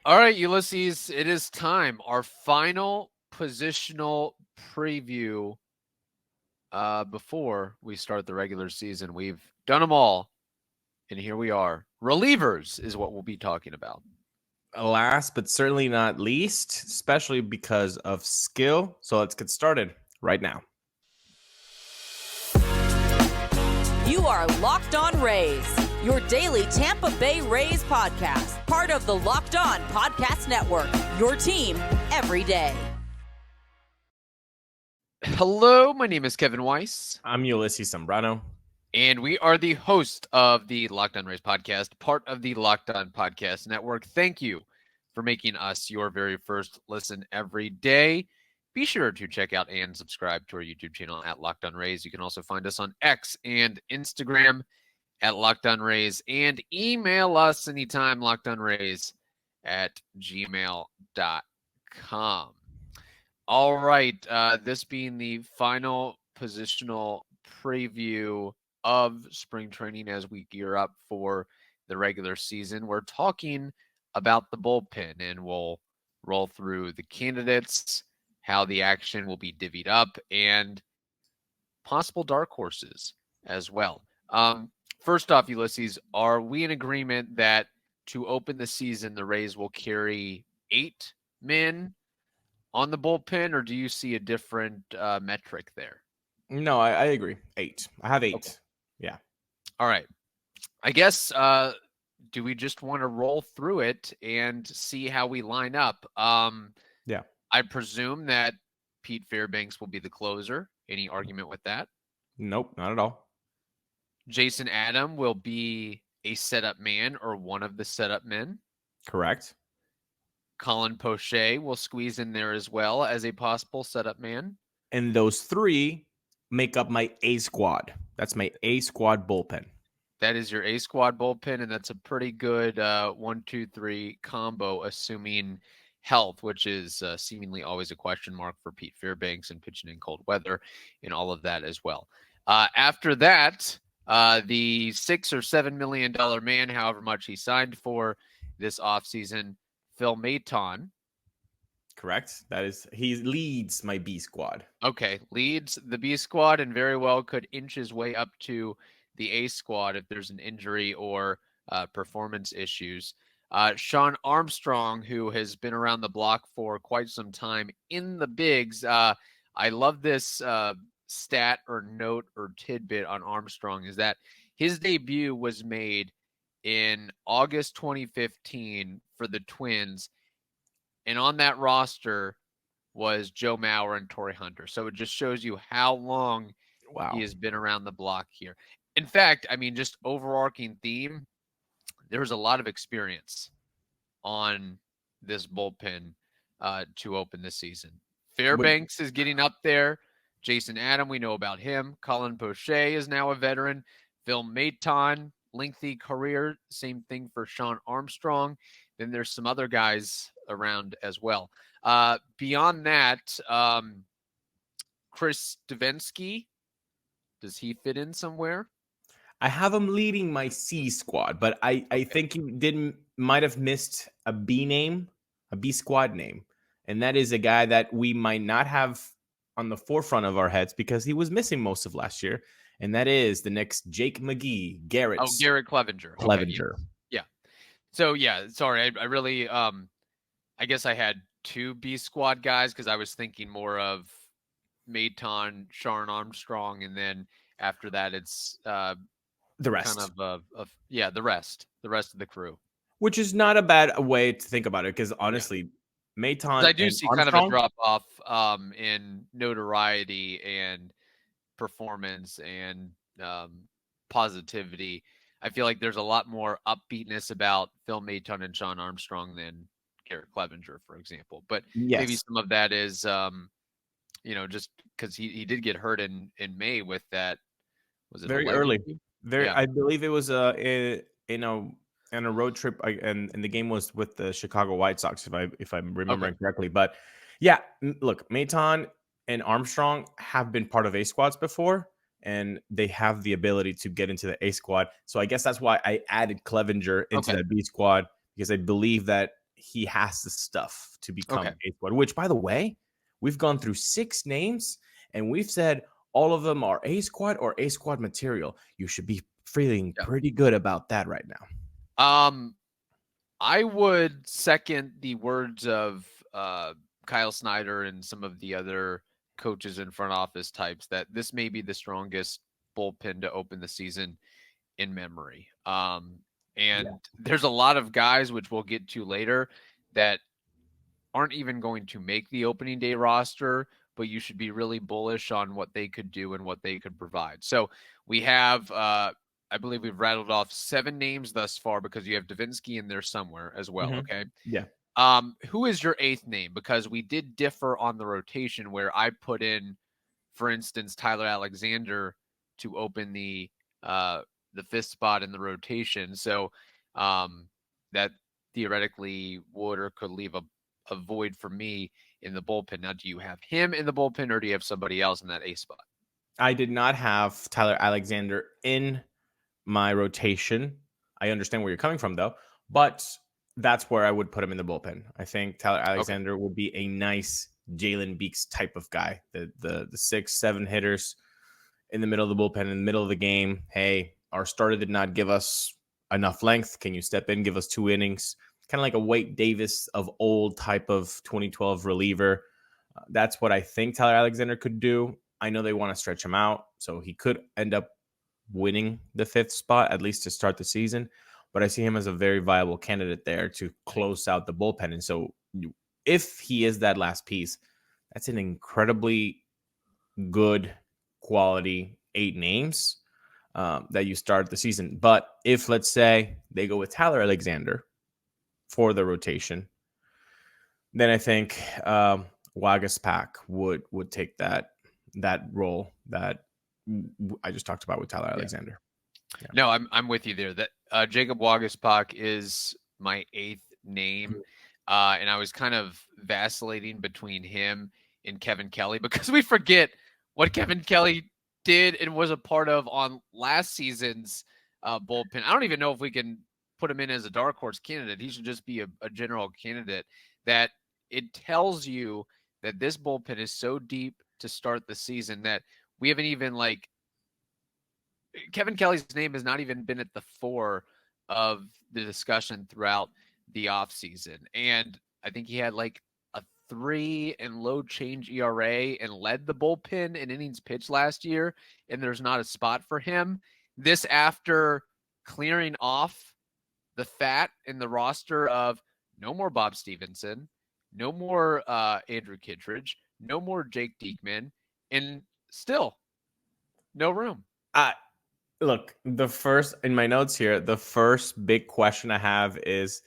All right, Ulises, it is time. Our final positional preview before we start the regular season. We've done them all, and here we are. Relievers is what we'll be talking about. Last but certainly not least, especially because of skill. So let's get started right now. You are Locked On Rays, your daily Tampa Bay Rays podcast, part of the Locked On Podcast Network, your team every day. Hello, my name is Kevin Weiss. I'm Ulises Sambrano. And we are the host of the Locked On Rays podcast, part of the Locked On Podcast Network. Thank you for making us your very first listen every day. Be sure to check out and subscribe to our YouTube channel at Locked On Rays. You can also find us on X and Instagram at Locked On Rays, and email us anytime, lockedonrays@gmail.com. All right, this being the final positional preview of spring training as we gear up for the regular season, we're talking about the bullpen, and we'll roll through the candidates, how the action will be divvied up, and possible dark horses as well. First off, Ulises, are we in agreement that to open the season, the Rays will carry 8 men on the bullpen, or do you see a different metric there? No, I agree. 8. I have 8. Okay. Yeah. All right. I guess, do we just want to roll through it and see how we line up? Yeah. I presume that Pete Fairbanks will be the closer. Any argument with that? Nope, not at all. Jason Adam will be a setup man or one of the setup men. Correct. Colin Poche will squeeze in there as well as a possible setup man. And those 3 make up my A squad. That's my A squad bullpen. That is your A squad bullpen, and that's a pretty good 1-2-3 combo, assuming health, which is seemingly always a question mark for Pete Fairbanks and pitching in cold weather and all of that as well. After that, the $6 or $7 million man, however much he signed for this offseason, Phil Maton. Correct. He leads my B squad. Okay, leads the B squad and very well could inch his way up to the A squad if there's an injury or performance issues. Shawn Armstrong, who has been around the block for quite some time in the bigs. I love this stat or note or tidbit on Armstrong is that his debut was made in August 2015 for the Twins. And on that roster was Joe Mauer and Torrey Hunter. So it just shows you how long he has been around the block here. In fact, I mean, just overarching theme, there was a lot of experience on this bullpen to open the season. Fairbanks is getting up there. Jason Adam, we know about him. Colin Poche is now a veteran. Phil Maton, lengthy career. Same thing for Shawn Armstrong. Then there's some other guys around as well. Beyond that, Chris Davinsky, does he fit in somewhere? I have him leading my C squad, but I think you might have missed a B squad name. And that is a guy that we might not have on the forefront of our heads because he was missing most of last year. And that is the next Jake McGee, Garrett Cleavinger. Cleavinger. Okay, yeah. So, yeah, sorry. I really, I guess I had 2 B squad guys because I was thinking more of Maton, Shawn Armstrong, and then after that it's the rest. Kind of the rest of the crew. Which is not a bad way to think about it because honestly, Maton, I do see Armstrong, kind of a drop off in notoriety and performance and positivity. I feel like there's a lot more upbeatness about Phil Maton and Shawn Armstrong than Garrett Cleavinger, for example. But maybe some of that is, just because he did get hurt in May with that. Was it very early? I believe it was in a road trip, and the game was with the Chicago White Sox, if I'm remembering correctly. But yeah, look, Maton and Armstrong have been part of A squads before, and they have the ability to get into the A squad. So I guess that's why I added Cleavinger into that B squad, because I believe that he has the stuff to become Okay. a squad, which, by the way, we've gone through 6 names and we've said all of them are A squad or A squad material. You should be feeling Yeah. pretty good about that right now. I would second the words of Kyle Snyder and some of the other coaches and front office types that this may be the strongest bullpen to open the season in memory. And there's a lot of guys, which we'll get to later, that aren't even going to make the opening day roster, but you should be really bullish on what they could do and what they could provide. So we have, I believe we've rattled off 7 names thus far because you have Davinsky in there somewhere as well. Mhm. Okay. Yeah. Who is your 8th name? Because we did differ on the rotation where I put in, for instance, Tyler Alexander to open the 5th spot in the rotation. So that theoretically would or could leave a void for me in the bullpen. Now, do you have him in the bullpen or do you have somebody else in that A spot? I did not have Tyler Alexander in my rotation. I understand where you're coming from, though, but that's where I would put him in the bullpen. I think Tyler Alexander would be a nice Jalen Beeks type of guy. The 6-7 hitters in the middle of the bullpen, in the middle of the game. Hey, our starter did not give us enough length. Can you step in, give us 2 innings? Kind of like a Wade Davis of old type of 2012 reliever. That's what I think Tyler Alexander could do. I know they want to stretch him out, so he could end up winning the 5th spot, at least to start the season. But I see him as a very viable candidate there to close out the bullpen. And so if he is that last piece, that's an incredibly good quality 8 names that you start the season. But if, let's say, they go with Tyler Alexander for the rotation, then I think Waguespack would take that role that I just talked about with Tyler Alexander. Yeah. No, I'm with you there. That Jacob Waguespack is my 8th name, and I was kind of vacillating between him and Kevin Kelly because we forget what Kevin Kelly did and was a part of on last season's bullpen. I don't even know if we can put him in as a dark horse candidate. He should just be a general candidate. That it tells you that this bullpen is so deep to start the season that we haven't even Kevin Kelly's name has not even been at the fore of the discussion throughout the offseason. And I think he had a 3 and low change ERA and led the bullpen in innings pitched last year. And there's not a spot for him. This after clearing off the fat in the roster of no more Bob Stevenson, no more Andrew Kittredge, no more Jake Diekman, and still no room. Look, the first in my notes here, the first big question I have is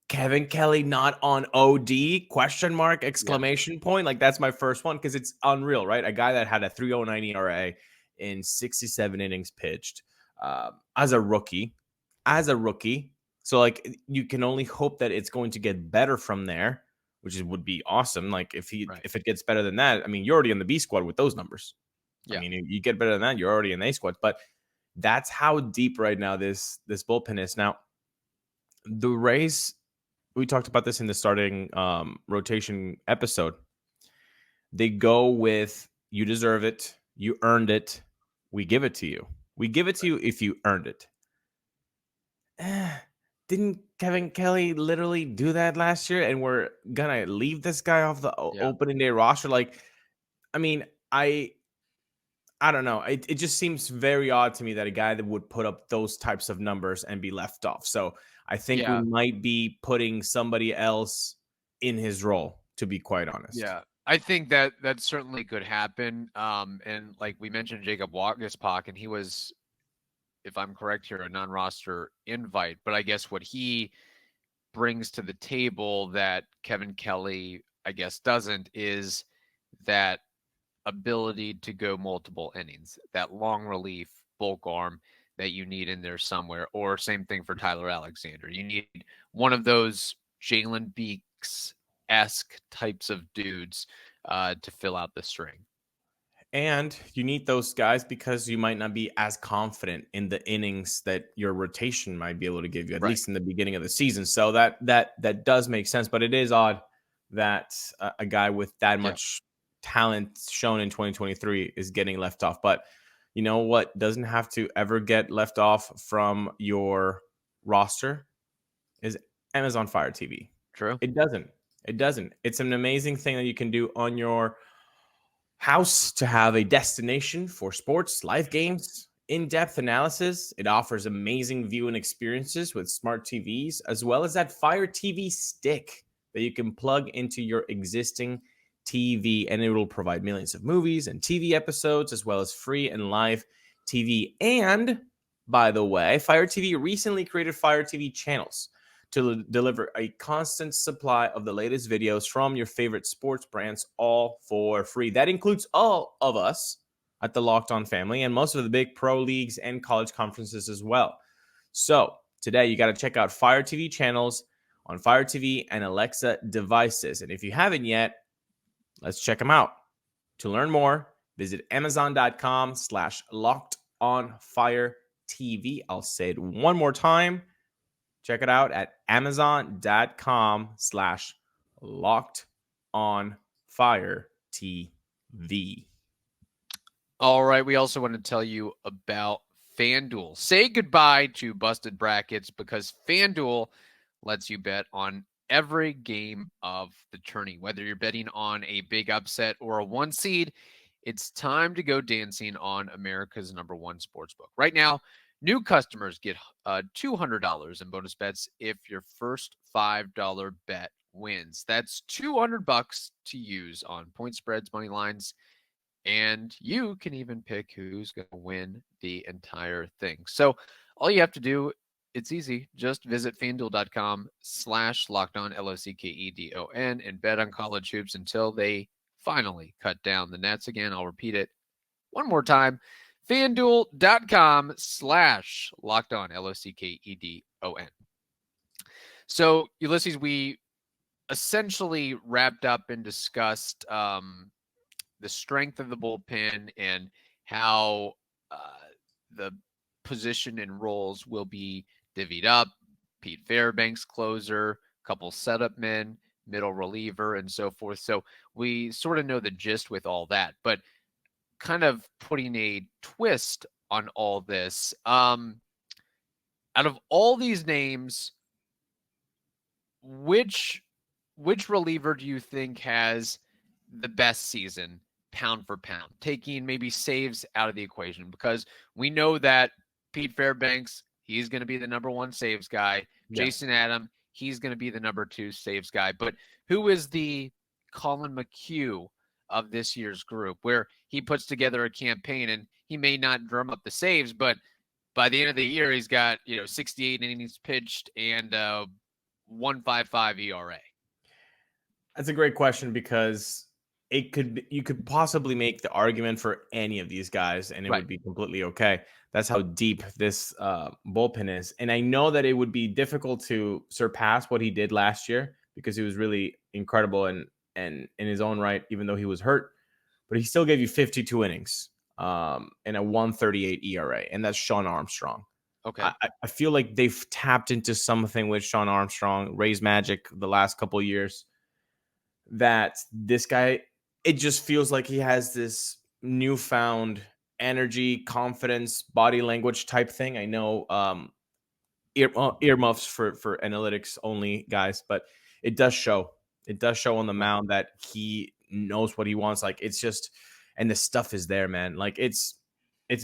Kevin Kelly not on OD ? Exclamation point. Like, that's my first one because it's unreal, right? A guy that had a 3.09 ERA in 67 innings pitched as a rookie. So you can only hope that it's going to get better from there, which would be awesome. Like if it gets better than that, I mean, you're already in the B squad with those numbers. Yeah. I mean, you get better than that, you're already in the A squad. But that's how deep right now this bullpen is. Now, the Rays, we talked about this in the starting rotation episode. They go with, you deserve it, you earned it, we give it to you. We give it to you if you earned it. Didn't Kevin Kelly literally do that last year? And we're gonna leave this guy off the opening day roster? I mean, I don't know. It just seems very odd to me that a guy that would put up those types of numbers and be left off. So I think we might be putting somebody else in his role, to be quite honest. Yeah, I think that certainly could happen. And like we mentioned, Jacob Waguespack, and he was, if I'm correct here, a non-roster invite. But I guess what he brings to the table that Kevin Kelly, I guess, doesn't is that ability to go multiple innings, that long relief bulk arm that you need in there somewhere. Or same thing for Tyler Alexander. You need one of those Jalen Beeks-esque types of dudes to fill out the string. And you need those guys because you might not be as confident in the innings that your rotation might be able to give you, at least in the beginning of the season. So that does make sense. But it is odd that a guy with that much talent shown in 2023 is getting left off. But you know what doesn't have to ever get left off from your roster is Amazon Fire TV. True. It doesn't. It doesn't. It's an amazing thing that you can do on your house to have a destination for sports, live games, in-depth analysis. It offers amazing viewing experiences with smart TVs, as well as that Fire TV stick that you can plug into your existing TV, and it will provide millions of movies and TV episodes, as well as free and live TV. And by the way, Fire TV recently created Fire TV channels to deliver a constant supply of the latest videos from your favorite sports brands, all for free. That includes all of us at the Locked On family and most of the big pro leagues and college conferences as well. So today you got to check out Fire TV channels on Fire TV and Alexa devices. And if you haven't yet, let's check them out. To learn more, visit amazon.com/LockedOnFireTV. I'll say it one more time. Check it out at amazon.com/LockedOnFireTV. All right. We also want to tell you about FanDuel. Say goodbye to busted brackets because FanDuel lets you bet on every game of the tourney. Whether you're betting on a big upset or a 1 seed, it's time to go dancing on America's #1 sportsbook. Right now, new customers get $200 in bonus bets if your first $5 bet wins. That's $200 to use on point spreads, money lines, and you can even pick who's going to win the entire thing. So all you have to do, it's easy. Just visit FanDuel.com/LockedOn, LOCKEDON, and bet on college hoops until they finally cut down the nets. Again, I'll repeat it one more time. FanDuel.com/LockedOn, LOCKEDON. So, Ulises, we essentially wrapped up and discussed the strength of the bullpen and how the position and roles will be divvied up. Pete Fairbanks, closer, couple setup men, middle reliever, and so forth. So we sort of know the gist with all that, but kind of putting a twist on all this. Out of all these names, which reliever do you think has the best season pound for pound, taking maybe saves out of the equation? Because we know that Pete Fairbanks, he's going to be the #1 saves guy. Yeah. Jason Adam, he's going to be the #2 saves guy. But who is the Colin McHugh of this year's group, where he puts together a campaign and he may not drum up the saves, but by the end of the year, he's got 68 innings pitched and 1.55 ERA? That's a great question because you could possibly make the argument for any of these guys and it would be completely okay. That's how deep this bullpen is. And I know that it would be difficult to surpass what he did last year because he was really incredible and in his own right, even though he was hurt. But he still gave you 52 innings and a 1.38 ERA, and that's Shawn Armstrong. Okay. I feel like they've tapped into something with Shawn Armstrong, Rays magic the last couple of years, that this guy, it just feels like he has this newfound energy, confidence, body language type thing. I know earmuffs for analytics only guys, but it does show. It does show on the mound that he knows what he wants. Like, it's just, and the stuff is there, man. Like, it's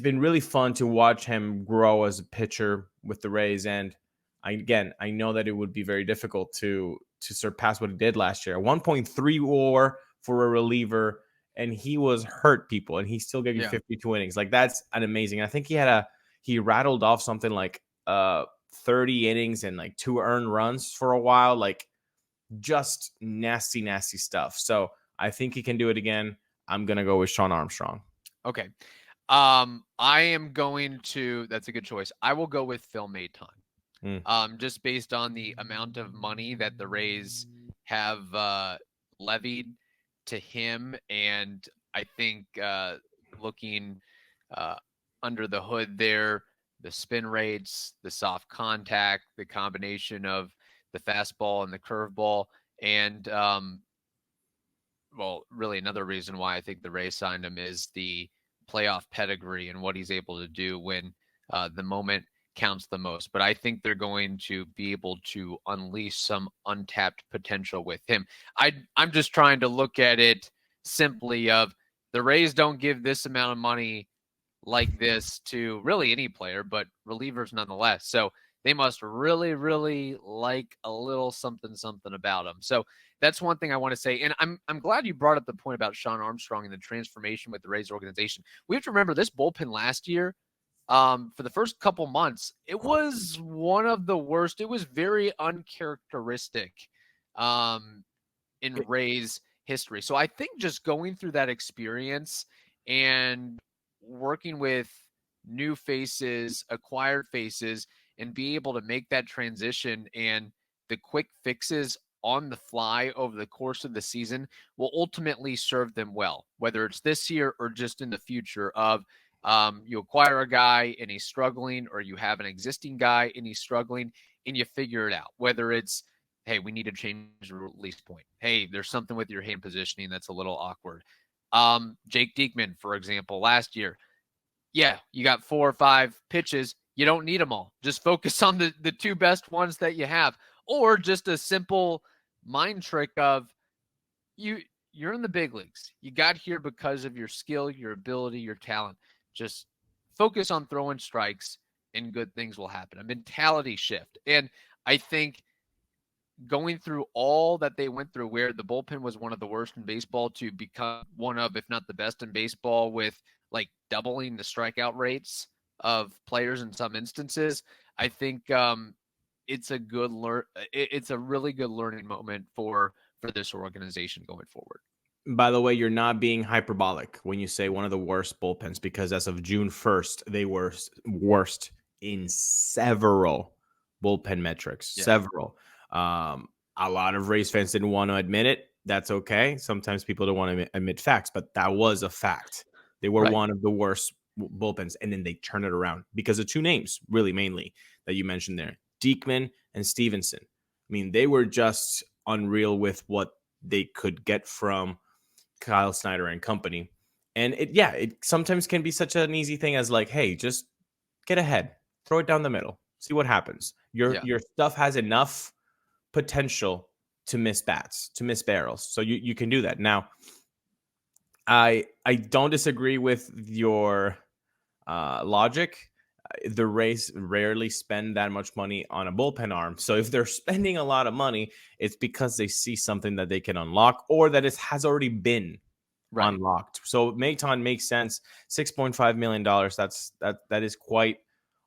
been really fun to watch him grow as a pitcher with the Rays. And I know that it would be very difficult to surpass what he did last year. 1.3 WAR for a reliever, and he was hurt, people, and he still gave you 52 innings. Like, that's an amazing. I think he rattled off something like 30 innings and like 2 earned runs for a while. Like, just nasty stuff. So I think he can do it again. I'm gonna go with Shawn Armstrong. Okay. I am going to. That's a good choice. I will go with Phil Maton. Just based on the amount of money that the Rays have levied to him, and I think looking uh, under the hood there, the spin rates, the soft contact, the combination of the fastball and the curveball, and well, really another reason why I think the Rays signed him is the playoff pedigree and what he's able to do when the moment counts the most. But I think they're going to be able to unleash some untapped potential with him. I'm just trying to look at it simply of the Rays don't give this amount of money like this to really any player, but relievers nonetheless. So they must really, really like a little something about him. So that's one thing I want to say. And I'm glad you brought up the point about Shawn Armstrong and the transformation with the Rays organization. We have to remember this bullpen last year, for the first couple months, it was one of the worst. It was very uncharacteristic in Rays history. So I think just going through that experience and working with new faces, acquired faces, and be able to make that transition and the quick fixes on the fly over the course of the season will ultimately serve them well, whether it's this year or just in the future of you acquire a guy and he's struggling, or you have an existing guy and he's struggling, and you figure it out, whether it's, hey, we need to change the release point. Hey, there's something with your hand positioning that's a little awkward. Jake Diekman, for example, last year, yeah, you got 4 or 5 pitches. You don't need them all. Just focus on the 2 best ones that you have. Or just a simple mind trick of you're in the big leagues. You got here because of your skill, your ability, your talent. Just focus on throwing strikes and good things will happen. A mentality shift. And I think going through all that they went through, where the bullpen was one of the worst in baseball, to become one of, if not the best in baseball, with like doubling the strikeout rates of players in some instances, I think it's a really good learning moment for this organization going forward. By the way, you're not being hyperbolic when you say one of the worst bullpens, because as of June 1st, they were worst in several bullpen metrics. Yeah. Several. A lot of Rays fans didn't want to admit it. That's okay. Sometimes people don't want to admit facts, but that was a fact. They were one of the worst bullpens, and then they turn it around because of 2 names, really mainly, that you mentioned there, Diekman and Stevenson. I mean, they were just unreal with what they could get from Kyle Snyder and company. And it sometimes can be such an easy thing as like, hey, just get ahead, throw it down the middle, see what happens. Your stuff has enough potential to miss bats, to miss barrels. So you can do that. Now, I don't disagree with your logic. The Rays rarely spend that much money on a bullpen arm. So if they're spending a lot of money, it's because they see something that they can unlock, or that it has already been unlocked. So Mayton makes sense. $6.5 million. That is quite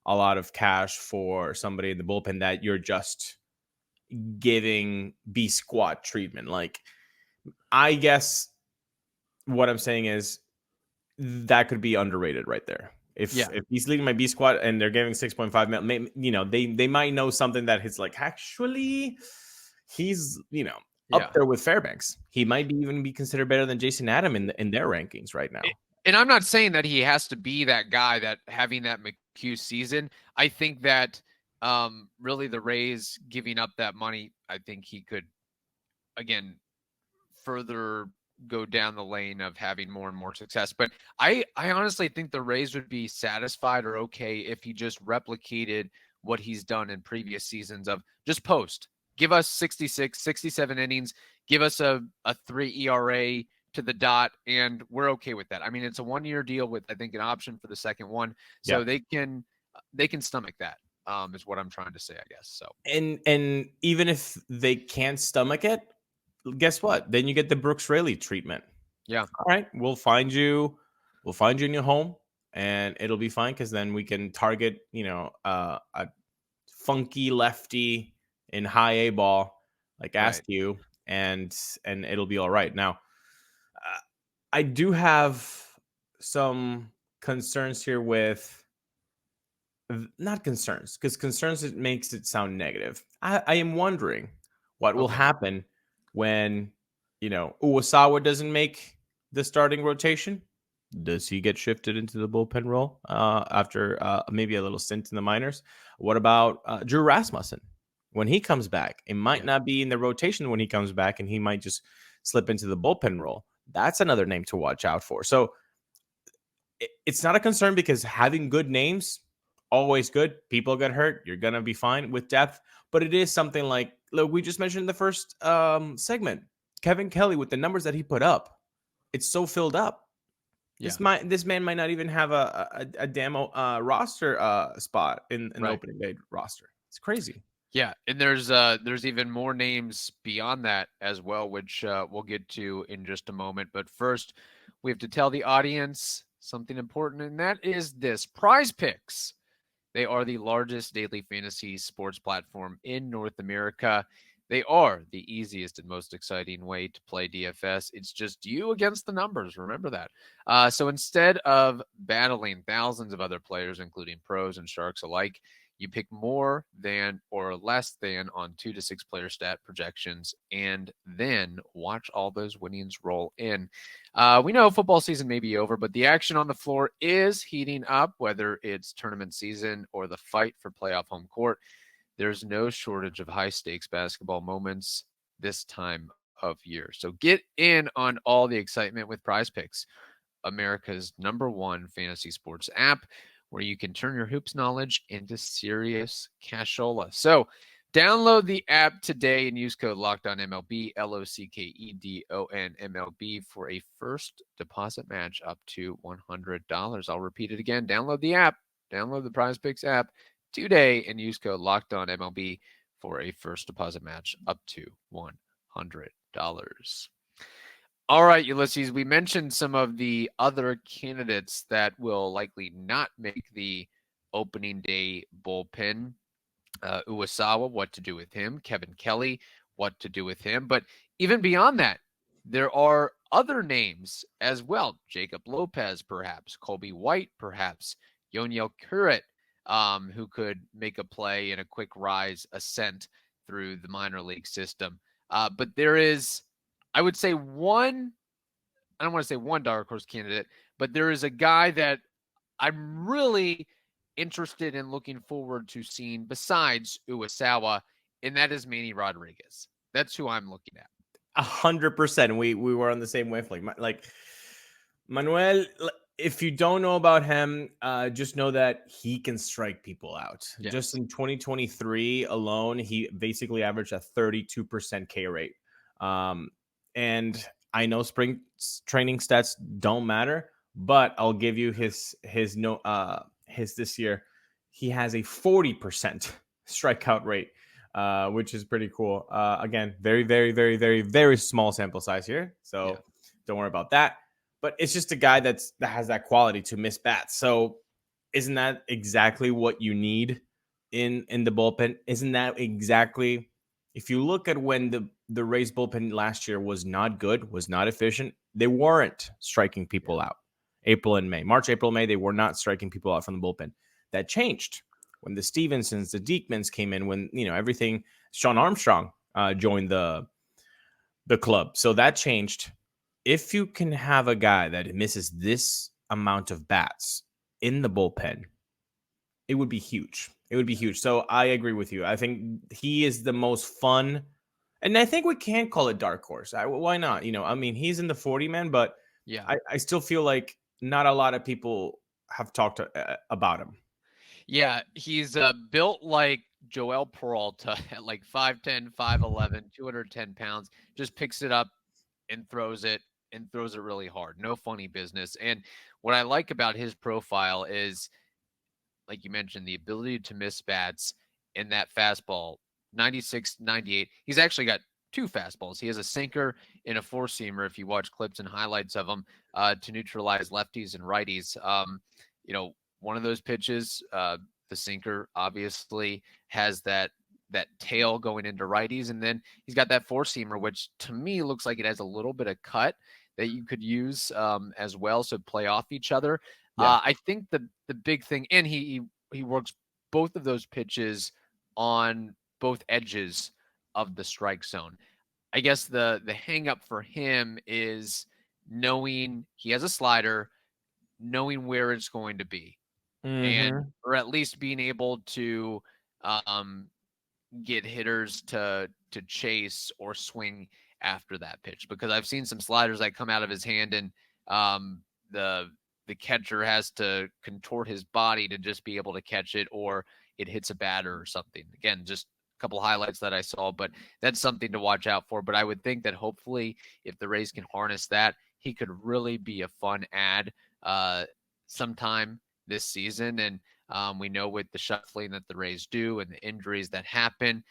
a lot of cash for somebody in the bullpen that you're just giving B squad treatment. Like, I guess what I'm saying is that could be underrated right there. If he's leading my B squad and they're giving 6.5 million, they might know something that he's like, actually, he's, up there with Fairbanks. He might even be considered better than Jason Adam in their rankings right now. And I'm not saying that he has to be that guy that having that McHugh season. I think that really the Rays giving up that money, I think he could, again, further go down the lane of having more and more success. But I honestly think the Rays would be satisfied or okay if he just replicated what he's done in previous seasons of just give us 66, 67 innings, give us a 3 ERA to the dot, and we're okay with that. I mean, it's a 1-year deal with, I think, an option for the second one. So they can stomach that, is what I'm trying to say, I guess. So and even if they can't stomach it, guess what? Then you get the Brooks Raley treatment. Yeah. All right. We'll find you in your home, and it'll be fine, because then we can target, a funky lefty in high A ball, like Askew, and it'll be all right. Now, I do have some concerns here with, not concerns, because concerns, it makes it sound negative. I am wondering what will happen when, Uwasawa doesn't make the starting rotation. Does he get shifted into the bullpen role after maybe a little stint in the minors? What about Drew Rasmussen? When he comes back, it might not be in the rotation when he comes back, and he might just slip into the bullpen role. That's another name to watch out for. So it's not a concern because having good names, always good. People get hurt. You're going to be fine with depth. But it is something like, look, we just mentioned in the first segment, Kevin Kelly with the numbers that he put up. It's so filled up. Yeah. This man might not even have a demo roster spot in the opening day roster. It's crazy. Yeah, and there's even more names beyond that as well, which we'll get to in just a moment. But first, we have to tell the audience something important, and that is this: PrizePicks. They are the largest daily fantasy sports platform in North America. They are the easiest and most exciting way to play DFS. It's just you against the numbers. Remember that. So instead of battling thousands of other players, including pros and sharks alike, you pick more than or less than on 2 to 6 player stat projections, and then watch all those winnings roll in. We know football season may be over, but the action on the floor is heating up, whether it's tournament season or the fight for playoff home court. There's no shortage of high-stakes basketball moments this time of year. So get in on all the excitement with PrizePicks, America's #1 fantasy sports app, where you can turn your hoops knowledge into serious cashola. So download the app today and use code LOCKEDONMLB, LOCKEDONMLB, for a first deposit match up to $100. I'll repeat it again. Download the app. Download the PrizePicks app today and use code LOCKEDONMLB for a first deposit match up to $100. All right, Ulises, we mentioned some of the other candidates that will likely not make the opening day bullpen. Uwasawa, what to do with him. Kevin Kelly, what to do with him. But even beyond that, there are other names as well. Jacob Lopez, perhaps. Colby White, perhaps. Yoniel Currit, who could make a play in a quick rise ascent through the minor league system. But there is, I would say, I don't want to say one dark horse candidate, but there is a guy that I'm really interested in looking forward to seeing besides Uwasawa, and that is Manny Rodriguez. That's who I'm looking at. 100%. We were on the same wavelength. Like Manuel, if you don't know about him, just know that he can strike people out. Yes. Just in 2023 alone, he basically averaged a 32% K rate. And I know spring training stats don't matter, but I'll give you his this year. He has a 40% strikeout rate, which is pretty cool. Again, very, very, very, very, very small sample size here, so don't worry about that. But it's just a guy that has that quality to miss bats. So isn't that exactly what you need in the bullpen? Isn't that exactly, if you look at when the Rays bullpen last year was not good, was not efficient, they weren't striking people out. March, April, May, they were not striking people out from the bullpen. That changed when the Stevensons, the Diekmans came in, when, everything, Shawn Armstrong joined the club. So that changed. If you can have a guy that misses this amount of bats in the bullpen, it would be huge. It would be huge. So I agree with you. I think he is the most fun, and I think we can call it dark horse. Why not? He's in the 40 man, but I still feel like not a lot of people have talked about him. Yeah, he's built like Joel Peralta at like 5'10", 5'11", 210 pounds. Just picks it up and throws it really hard. No funny business. And what I like about his profile is, like you mentioned, the ability to miss bats in that fastball, 96, 98. He's actually got 2 fastballs. He has a sinker and a 4-seamer, if you watch clips and highlights of him, to neutralize lefties and righties. One of those pitches, the sinker obviously has that tail going into righties, and then he's got that 4-seamer, which to me looks like it has a little bit of cut that you could use as well, so play off each other. I think the big thing, and he works both of those pitches on both edges of the strike zone. I guess the hang up for him is knowing he has a slider, knowing where it's going to be, and or at least being able to get hitters to chase or swing after that pitch, because I've seen some sliders that come out of his hand and the catcher has to contort his body to just be able to catch it, or it hits a batter or something. Again, just a couple highlights that I saw, but that's something to watch out for. But I would think that hopefully if the Rays can harness that, he could really be a fun add sometime this season. And we know with the shuffling that the Rays do and the injuries that happen,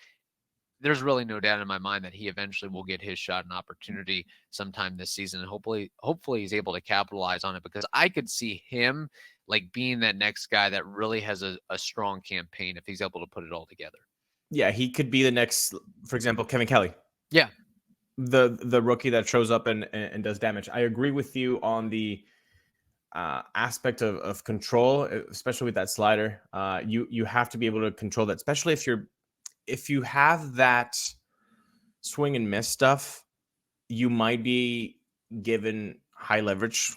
there's really no doubt in my mind that he eventually will get his shot and opportunity sometime this season. And hopefully he's able to capitalize on it, because I could see him like being that next guy that really has a strong campaign if he's able to put it all together. Yeah, he could be the next, for example, Kevin Kelly. Yeah. The rookie that shows up and does damage. I agree with you on the aspect of control, especially with that slider. You have to be able to control that, especially if you have that swing and miss stuff. You might be given high leverage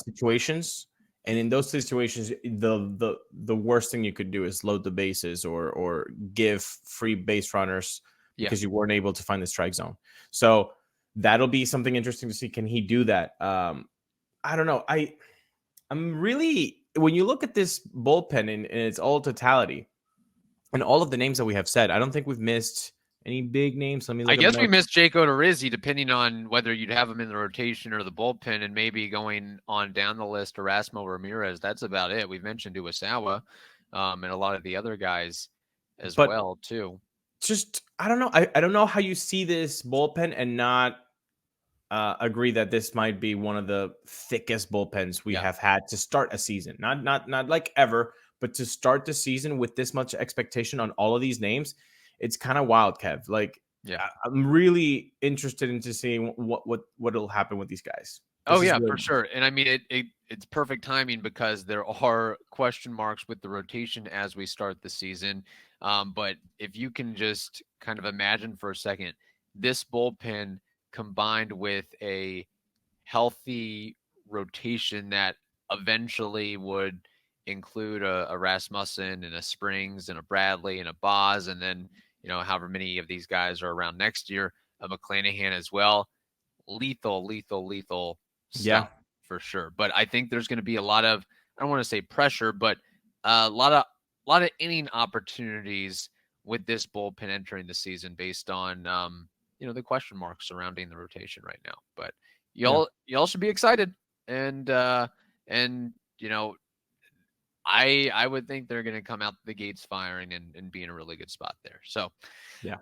situations, and in those situations, the worst thing you could do is load the bases or give free base runners because you weren't able to find the strike zone. So that'll be something interesting to see. Can he do that? I don't know. I'm really, when you look at this bullpen in its all totality and all of the names that we have said, I don't think we've missed any big names. Let me look. I guess we missed Jake Odorizzi, depending on whether you'd have him in the rotation or the bullpen, and maybe going on down the list, Erasmo Ramirez. That's about it. We've mentioned Uwasawa and a lot of the other guys as well, too. Just, I don't know. I don't know how you see this bullpen and not agree that this might be one of the thickest bullpens we have had to start a season. Not like ever, but to start the season with this much expectation on all of these names, it's kind of wild, Kev. Like, I'm really interested into seeing what'll happen with these guys. For sure. And I mean, it's perfect timing because there are question marks with the rotation as we start the season. But if you can just kind of imagine for a second, this bullpen combined with a healthy rotation that eventually would include a Rasmussen and a Springs and a Bradley and a Boz, and then, however many of these guys are around next year, a McClanahan as well. Lethal stuff for sure. But I think there's going to be a lot of, I don't want to say pressure, but a lot of inning opportunities with this bullpen entering the season based on the question marks surrounding the rotation right now. But y'all should be excited, and I would think they're going to come out the gates firing and be in a really good spot there. So,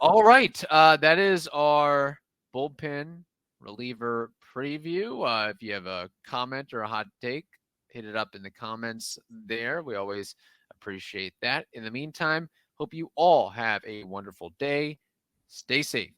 all right, that is our bullpen reliever preview. If you have a comment or a hot take, hit it up in the comments there. We always appreciate that. In the meantime, hope you all have a wonderful day. Stay safe.